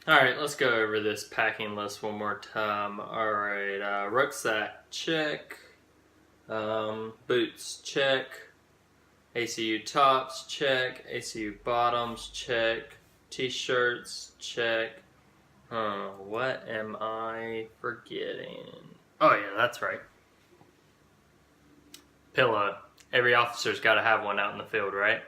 Alright, let's go over this packing list one more time. Alright, rucksack, check. Boots, check. ACU tops, check. ACU bottoms, check. T-shirts, check. What am I forgetting? Oh yeah, that's right. Pillow. Every officer's got to have one out in the field, right?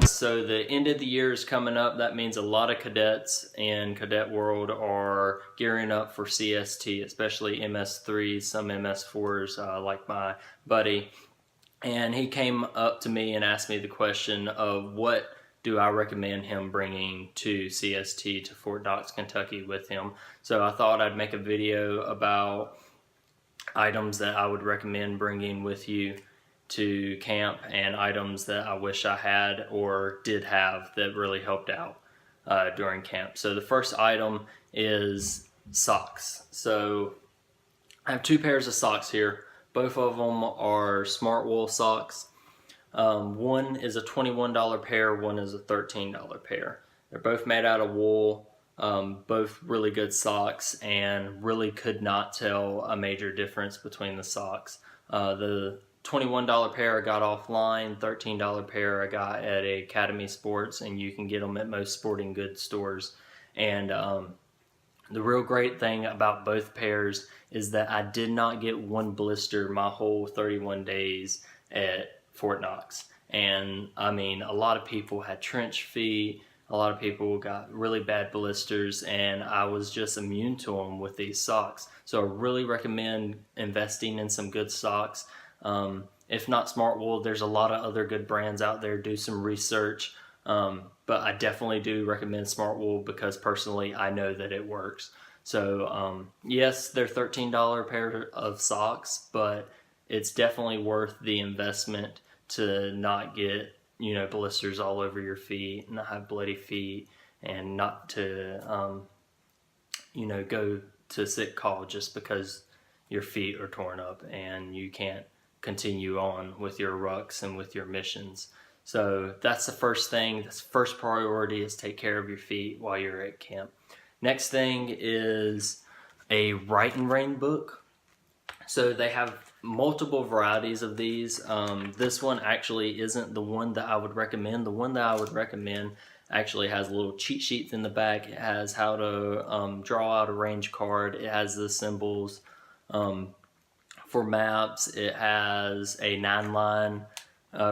So the end of the year is coming up. That means a lot of cadets in cadet world are gearing up for CST, especially MS3s, some MS4s, like my buddy. And he came up to me and asked me the question of what do I recommend him bringing to CST, to Fort Knox, Kentucky with him. So I thought I'd make a video about items that I would recommend bringing with you to camp and items that I wish I had or did have that really helped out during camp. So the first item is socks. So I have two pairs of socks here. Both of them are smart wool socks. One is a $21 pair, one is a $13 pair. They're both made out of wool, both really good socks, and really could not tell a major difference between the socks. The $21 pair I got offline, $13 pair I got at Academy Sports, and you can get them at most sporting goods stores. And the real great thing about both pairs is that I did not get one blister my whole 31 days at Fort Knox. And I mean, a lot of people had trench feet, a lot of people got really bad blisters, and I was just immune to them with these socks. So I really recommend investing in some good socks. If not smart wool, there's a lot of other good brands out there. Do some research. But I definitely do recommend smart wool because personally I know that it works. So yes, they're $13 pair of socks, but it's definitely worth the investment to not get, you know, blisters all over your feet, not have bloody feet, and not to you know, go to sick call just because your feet are torn up and you can't continue on with your rucks and with your missions. So that's the first thing. The first priority is take care of your feet while you're at camp. Next thing is a Rite and Rain book. So they have multiple varieties of these. This one actually isn't the one that I would recommend. The one that I would recommend actually has little cheat sheets in the back. It has how to draw out a range card. It has the symbols for maps. It has a 9-line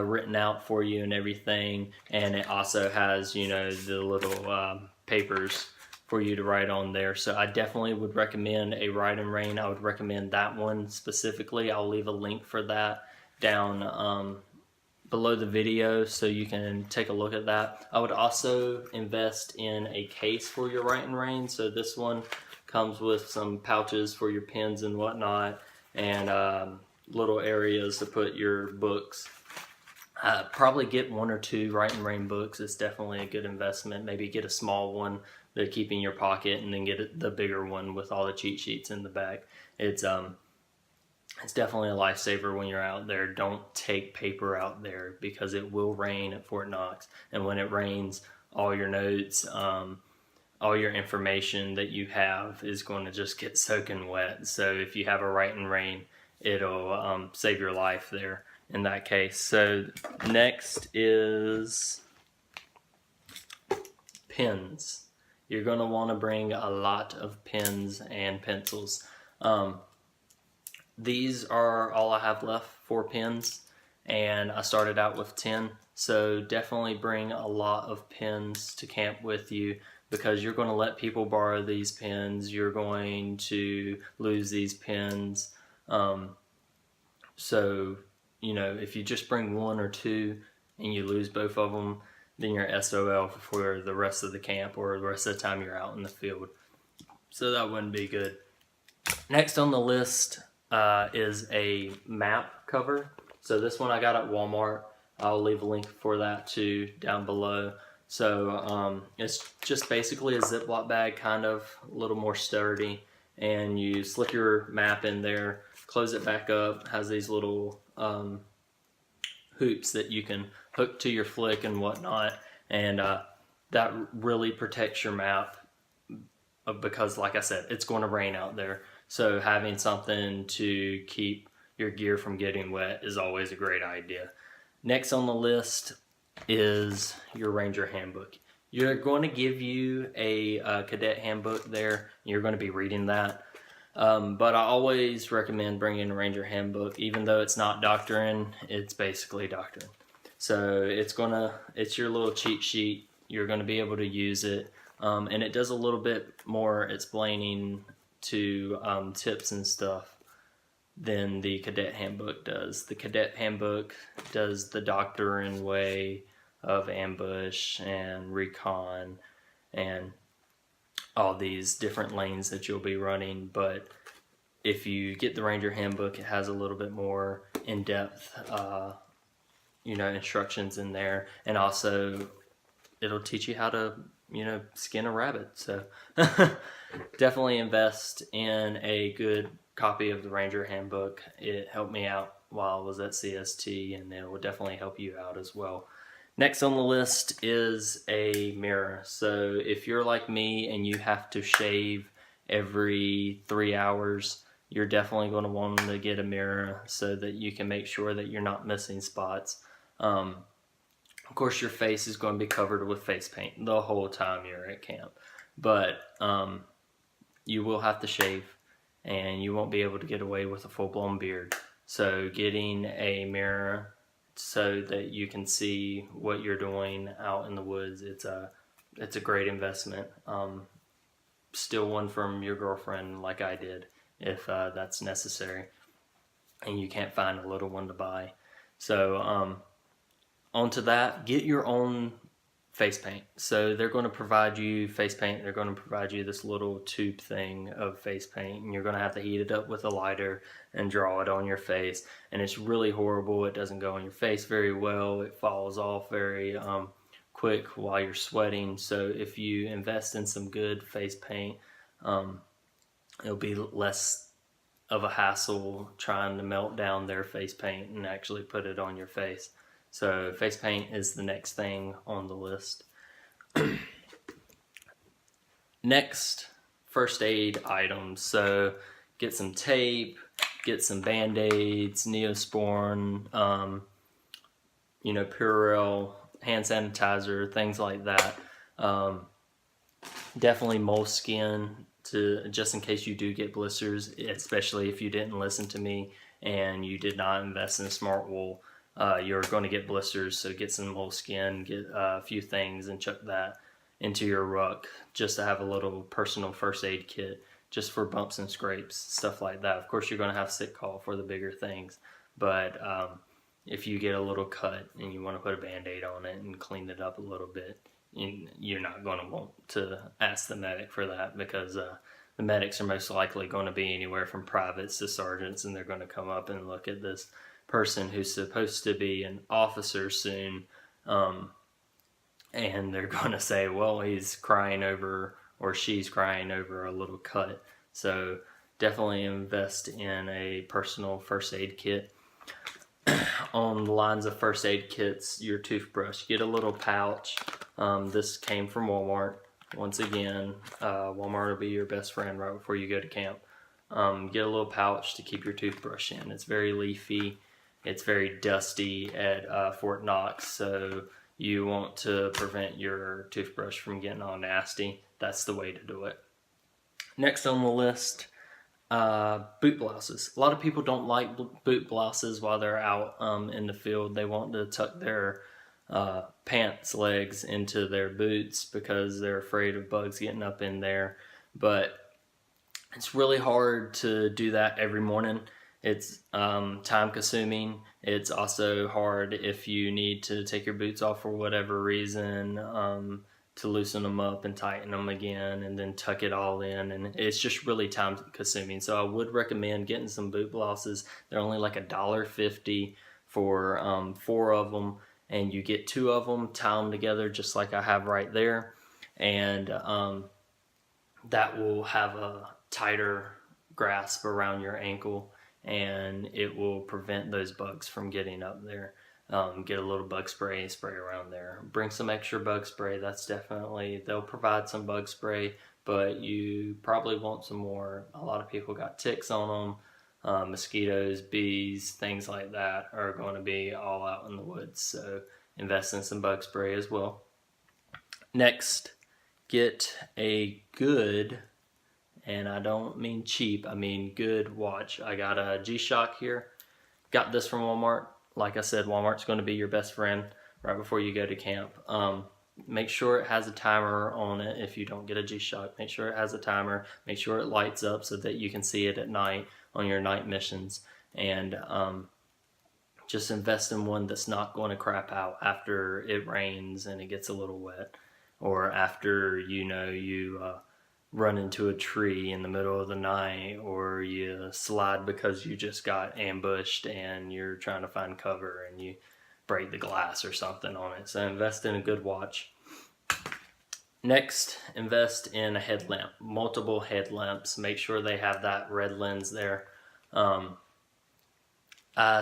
written out for you and everything, and it also has, you know, the little papers for you to write on there. So I definitely would recommend a Rite and Rain. I would recommend that one specifically. I'll leave a link for that down below the video so you can take a look at that. I would also invest in a case for your Rite and Rain. So this one comes with some pouches for your pens and whatnot, and little areas to put your books. Probably get 1 or 2 Rite and Rain books. It's definitely a good investment. Maybe get a small one to keep in your pocket, and then get the bigger one with all the cheat sheets in the back. It's definitely a lifesaver when you're out there. Don't take paper out there because it will rain at Fort Knox, and when it rains, all your notes, all your information that you have is going to just get soaking wet. So if you have a Rite and Rain, it'll save your life there in that case. So next is pens. You're going to want to bring a lot of pens and pencils. These are all I have left for pens, and I started out with 10. So definitely bring a lot of pens to camp with you, because you're going to let people borrow these pens. You're going to lose these pens. So, you know, if you just bring 1 or 2 and you lose both of them, then you're SOL for the rest of the camp or the rest of the time you're out in the field. So that wouldn't be good. Next on the list is a map cover. So this one I got at Walmart. I'll leave a link for that too down below. So it's just basically a Ziploc bag, kind of a little more sturdy, and you slip your map in there, close it back up. Has these little hoops that you can hook to your flick and whatnot, and that really protects your map because, like I said, it's going to rain out there. So having something to keep your gear from getting wet is always a great idea. Next on the list is your Ranger Handbook. You're going to give you a cadet handbook there. You're going to be reading that. But I always recommend bringing a Ranger Handbook. Even though it's not doctrine, it's basically doctrine. So it's your little cheat sheet. You're going to be able to use it. And it does a little bit more explaining to tips and stuff than the Cadet Handbook does. The Cadet Handbook does the doctrine way of ambush and recon and all these different lanes that you'll be running, but if you get the Ranger Handbook, it has a little bit more in-depth instructions in there, and also it'll teach you how to skin a rabbit. So definitely invest in a good copy of the Ranger Handbook. It helped me out while I was at CST, and it will definitely help you out as well. Next on the list is a mirror. So if you're like me and you have to shave every 3 hours, you're definitely going to want to get a mirror so that you can make sure that you're not missing spots. Of course, your face is going to be covered with face paint the whole time you're at camp, but you will have to shave, and you won't be able to get away with a full-blown beard. So getting a mirror so that you can see what you're doing out in the woods, it's a great investment. Steal one from your girlfriend like I did if that's necessary and you can't find a little one to buy. So onto that, get your own face paint. So they're going to provide you face paint. They're going to provide you this little tube thing of face paint, and you're going to have to heat it up with a lighter and draw it on your face. And it's really horrible. It doesn't go on your face very well. It falls off very quick while you're sweating. So if you invest in some good face paint, it'll be less of a hassle trying to melt down their face paint and actually put it on your face. So face paint is the next thing on the list. Next, first aid items. So get some tape, get some Band-Aids, Neosporin, Purell, hand sanitizer, things like that. Definitely moleskin just in case you do get blisters, especially if you didn't listen to me and you did not invest in smart wool. You're going to get blisters, so get some moleskin, get a few things, and chuck that into your ruck just to have a little personal first aid kit just for bumps and scrapes, stuff like that. Of course, you're going to have sick call for the bigger things, but if you get a little cut and you want to put a Band-Aid on it and clean it up a little bit, you're not going to want to ask the medic for that, because the medics are most likely going to be anywhere from privates to sergeants, and they're going to come up and look at this person who's supposed to be an officer soon, and they're going to say, well, he's crying over, or she's crying over a little cut. So definitely invest in a personal first aid kit. On the lines of first aid kits, your toothbrush, get a little pouch. This came from Walmart. Once again, Walmart will be your best friend right before you go to camp. Get a little pouch to keep your toothbrush in. It's very leafy. It's very dusty at Fort Knox, so you want to prevent your toothbrush from getting all nasty. That's the way to do it. Next on the list, boot blouses. A lot of people don't like boot blouses while they're out in the field. They want to tuck their pants legs into their boots because they're afraid of bugs getting up in there. But it's really hard to do that every morning. It's time consuming. It's also hard if you need to take your boots off for whatever reason, to loosen them up and tighten them again and then tuck it all in, and it's just really time consuming. So I would recommend getting some boot blouses. They're only like $1.50 for 4 of them, and you get 2 of them, tie them together just like I have right there, and that will have a tighter grasp around your ankle, and it will prevent those bugs from getting up there. Get a little bug spray and spray around there. Bring some extra bug spray. That's definitely, they'll provide some bug spray, but you probably want some more. A lot of people got ticks on them. Mosquitoes, bees, things like that are going to be all out in the woods, so invest in some bug spray as well. Next, get a good, and I don't mean cheap, I mean good watch. I got a G-Shock here. Got this from Walmart. Like I said, Walmart's going to be your best friend right before you go to camp. Make sure it has a timer on it. If you don't get a G-Shock, make sure it has a timer. Make sure it lights up so that you can see it at night on your night missions. And just invest in one that's not going to crap out after it rains and it gets a little wet, or after you run into a tree in the middle of the night, or you slide because you just got ambushed and you're trying to find cover and you break the glass or something on it. So invest in a good watch. Next, invest in a headlamp, multiple headlamps. Make sure they have that red lens there. I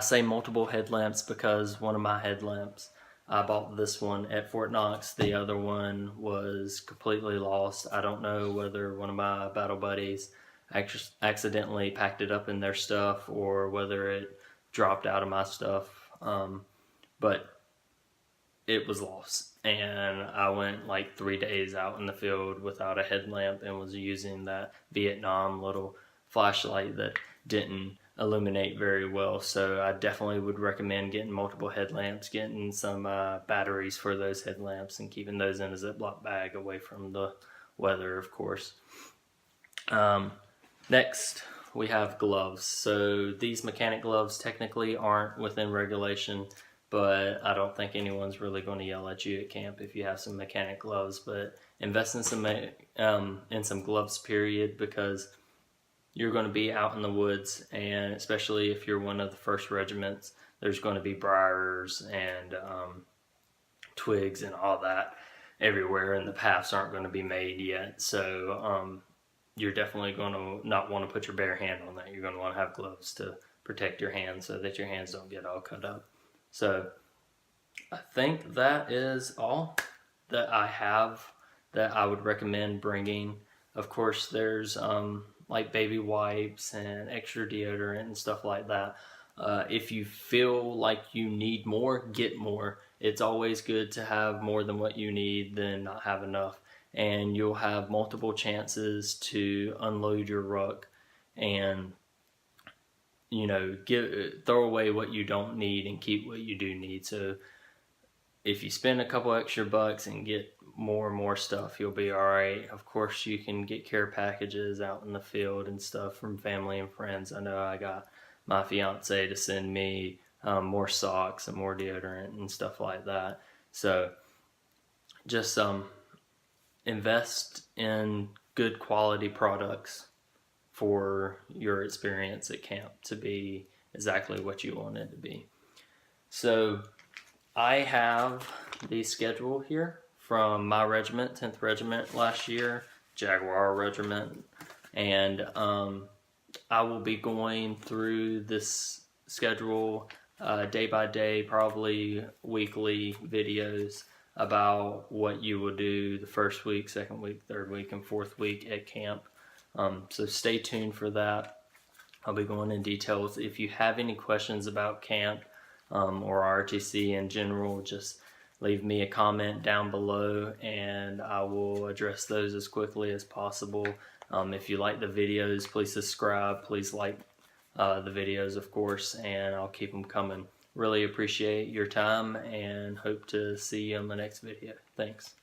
say multiple headlamps because one of my headlamps, I bought this one at Fort Knox. The other one was completely lost. I don't know whether one of my battle buddies accidentally packed it up in their stuff or whether it dropped out of my stuff. But it was lost, and I went like 3 days out in the field without a headlamp and was using that Vietnam little flashlight that didn't illuminate very well. So I definitely would recommend getting multiple headlamps, getting some batteries for those headlamps, and keeping those in a Ziploc bag away from the weather, of course. Next, we have gloves. So these mechanic gloves technically aren't within regulation, but I don't think anyone's really going to yell at you at camp if you have some mechanic gloves. But invest in some gloves, period, because you're going to be out in the woods, and especially if you're one of the first regiments, there's going to be briars and twigs and all that everywhere, and the paths aren't going to be made yet. So you're definitely going to not want to put your bare hand on that. You're going to want to have gloves to protect your hands so that your hands don't get all cut up. So I think that is all that I have that I would recommend bringing. Of course, there's like baby wipes and extra deodorant and stuff like that. If you feel like you need more, get more. It's always good to have more than what you need than not have enough. And you'll have multiple chances to unload your ruck and throw away what you don't need and keep what you do need. So if you spend a couple extra bucks and get more and more stuff, you'll be all right. Of course, you can get care packages out in the field and stuff from family and friends. I know I got my fiance to send me more socks and more deodorant and stuff like that. So just invest in good quality products for your experience at camp to be exactly what you want it to be. So I have the schedule here from my regiment, 10th Regiment last year, Jaguar Regiment, and I will be going through this schedule day by day, probably weekly videos about what you will do the first week, second week, third week, and fourth week at camp. So stay tuned for that. I'll be going in details. If you have any questions about camp or ROTC in general, just leave me a comment down below and I will address those as quickly as possible. If you like the videos, please subscribe. Please like the videos, of course, and I'll keep them coming. Really appreciate your time and hope to see you on the next video. Thanks.